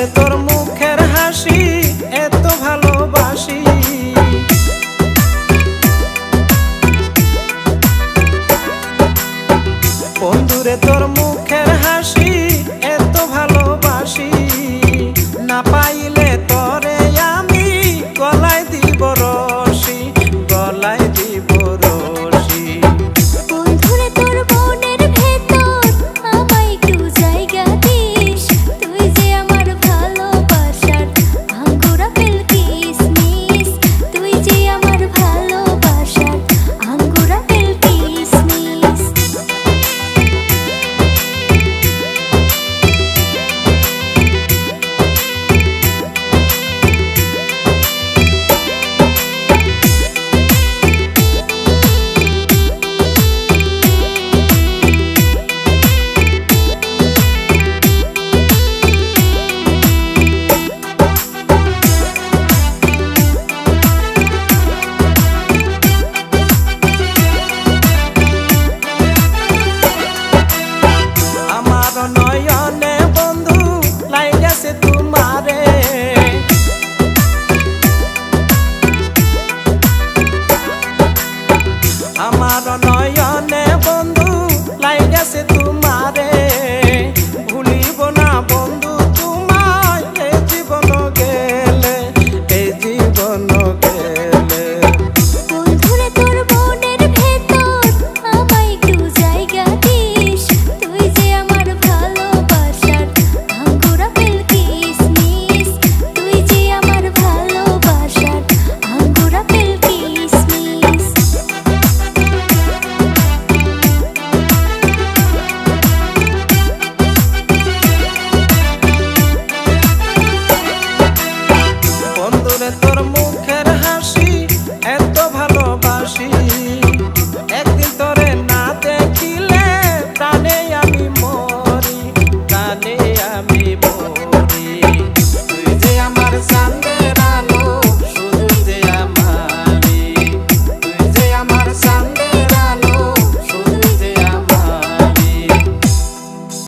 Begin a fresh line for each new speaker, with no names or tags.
বন্ধুরে তোর মুখের হাসি এত ভালোবাসি। বন্ধুরে তোর মুখের হাসি এত ভালোবাসি, না পাইলে তরে আমি গলায় দিব রশি, গলায় দিব রশি।
বন্ধুরে তোর মনের ভেতর আমায় একটু জায়গা দিস, তুই যে আমার ভালোবাসার আঙ্গুর আপেল কিসমিস, তুই যে আমার ভালোবাসার আঙ্গুর আপেল কিসমিস।
নয়নে বন্ধু লাইগাছে তোমারে, আমার নয়নে